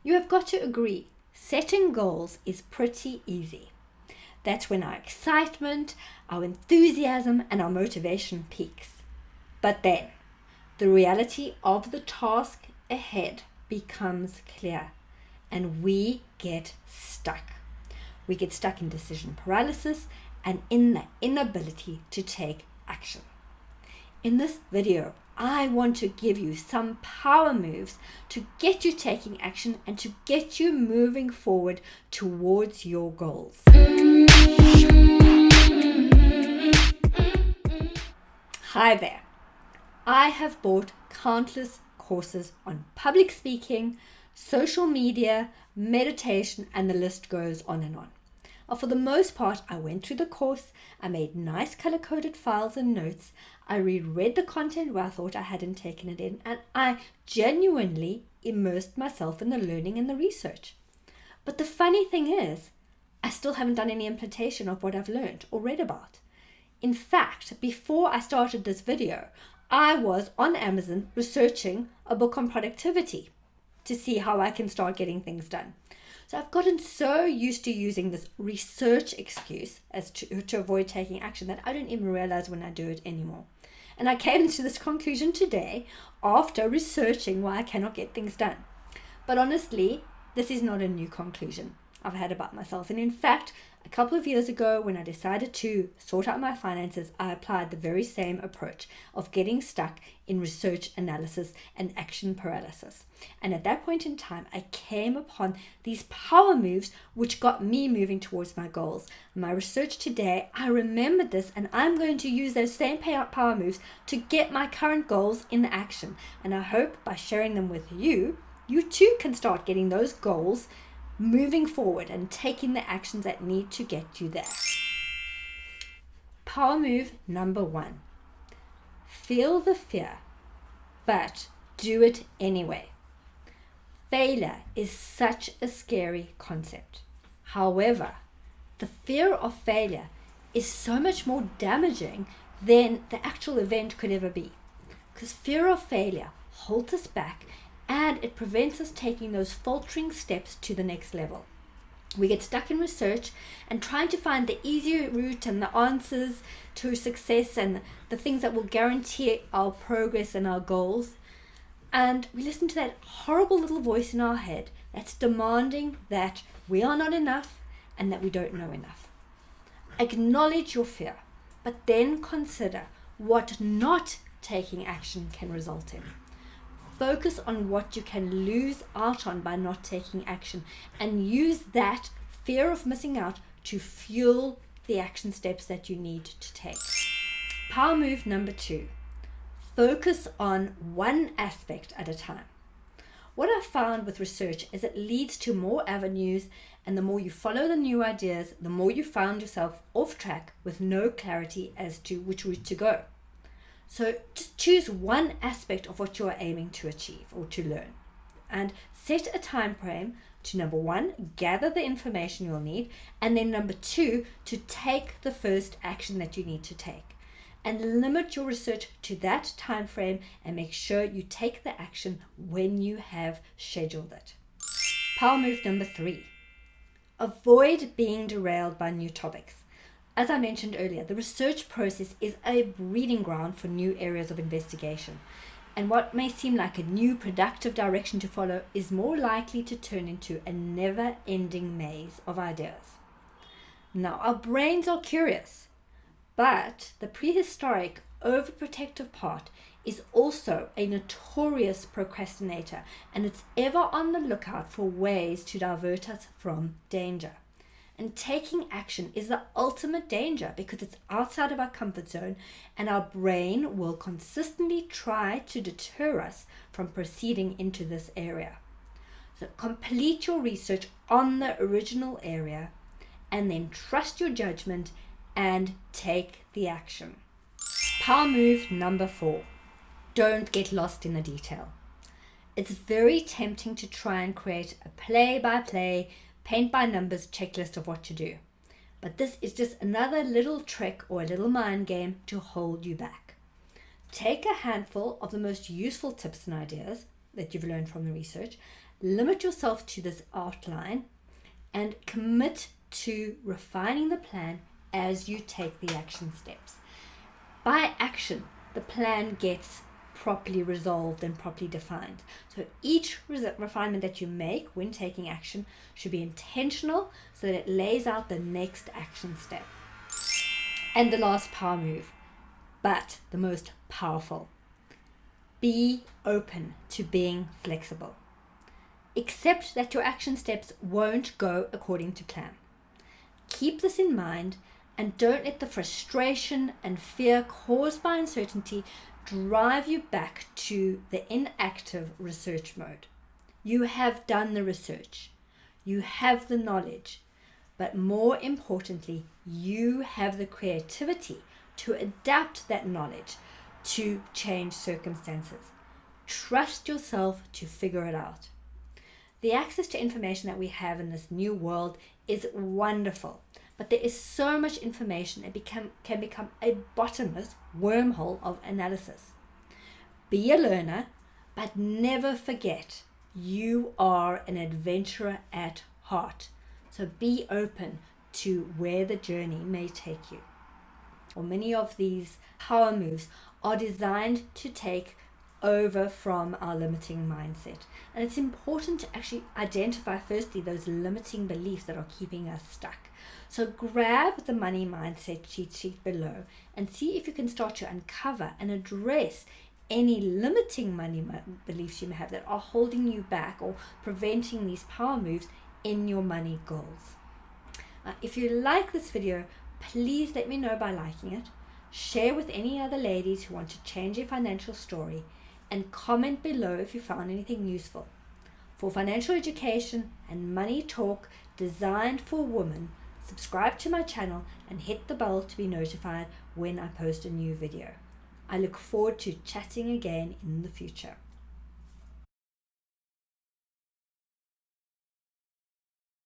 You have got to agree, setting goals is pretty easy. That's when our excitement, our enthusiasm, and our motivation peaks. But then, the reality of the task ahead becomes clear, and we get stuck. We get stuck in decision paralysis and in the inability to take action. In this video, I want to give you some power moves to get you taking action and to get you moving forward towards your goals. Hi there. I have bought countless courses on public speaking, social media, meditation, and the list goes on and on. For the most part, I went through the course, I made nice color-coded files and notes, I reread the content where I thought I hadn't taken it in, and I genuinely immersed myself in the learning and the research. But the funny thing is, I still haven't done any implementation of what I've learned or read about. In fact, before I started this video, I was on Amazon researching a book on productivity to see how I can start getting things done. So I've gotten so used to using this research excuse as to avoid taking action that I don't even realize when I do it anymore. And I came to this conclusion today after researching why I cannot get things done. But honestly, this is not a new conclusion I've had about myself. And in fact, a couple of years ago when I decided to sort out my finances, I applied the very same approach of getting stuck in research analysis and action paralysis. And at that point in time, I came upon these power moves which got me moving towards my goals. In my research today, I remembered this, and I'm going to use those same power moves to get my current goals in action. And I hope by sharing them with you, you too can start getting those goals moving forward and taking the actions that need to get you there. Power move number 1. Feel the fear, but do it anyway. Failure is such a scary concept. However, the fear of failure is so much more damaging than the actual event could ever be. Because fear of failure holds us back and it prevents us taking those faltering steps to the next level. We get stuck in research and trying to find the easier route and the answers to success and the things that will guarantee our progress and our goals. And we listen to that horrible little voice in our head that's demanding that we are not enough and that we don't know enough. Acknowledge your fear, but then consider what not taking action can result in. Focus on what you can lose out on by not taking action and use that fear of missing out to fuel the action steps that you need to take. Power move number 2. Focus on one aspect at a time. What I've found with research is it leads to more avenues, and the more you follow the new ideas, the more you find yourself off track with no clarity as to which route to go. So just choose one aspect of what you are aiming to achieve or to learn, and set a time frame to, number 1, gather the information you'll need, and then number 2, to take the first action that you need to take. And limit your research to that time frame and make sure you take the action when you have scheduled it. Power move number 3. Avoid being derailed by new topics. As I mentioned earlier, the research process is a breeding ground for new areas of investigation. And what may seem like a new productive direction to follow is more likely to turn into a never-ending maze of ideas. Now, our brains are curious, but the prehistoric overprotective part is also a notorious procrastinator, and it's ever on the lookout for ways to divert us from danger. And taking action is the ultimate danger because it's outside of our comfort zone, and our brain will consistently try to deter us from proceeding into this area. So complete your research on the original area and then trust your judgment and take the action. Power move number 4. Don't get lost in the detail. It's very tempting to try and create a play-by-play, paint-by-numbers checklist of what to do. But this is just another little trick or a little mind game to hold you back. Take a handful of the most useful tips and ideas that you've learned from the research, Limit yourself to this outline and commit to refining the plan as you take the action steps. By action, the plan gets properly resolved and properly defined. So each refinement that you make when taking action should be intentional so that it lays out the next action step. And the last power move, but the most powerful. Be open to being flexible. Accept that your action steps won't go according to plan. Keep this in mind and don't let the frustration and fear caused by uncertainty drive you back to the inactive research mode. You have done the research. You have the knowledge. But more importantly, you have the creativity to adapt that knowledge to change circumstances. Trust yourself to figure it out. The access to information that we have in this new world is wonderful, but there is so much information it can become a bottomless wormhole of analysis. Be a learner, but never forget you are an adventurer at heart. So be open to where the journey may take you. Well, many of these power moves are designed to take over from our limiting mindset. And it's important to actually identify firstly those limiting beliefs that are keeping us stuck. So grab the money mindset cheat sheet below and see if you can start to uncover and address any limiting money beliefs you may have that are holding you back or preventing these power moves in your money goals. If you like this video, please let me know by liking it, share with any other ladies who want to change their financial story, and comment below if you found anything useful. For financial education and money talk designed for women, subscribe to my channel and hit the bell to be notified when I post a new video. I look forward to chatting again in the future.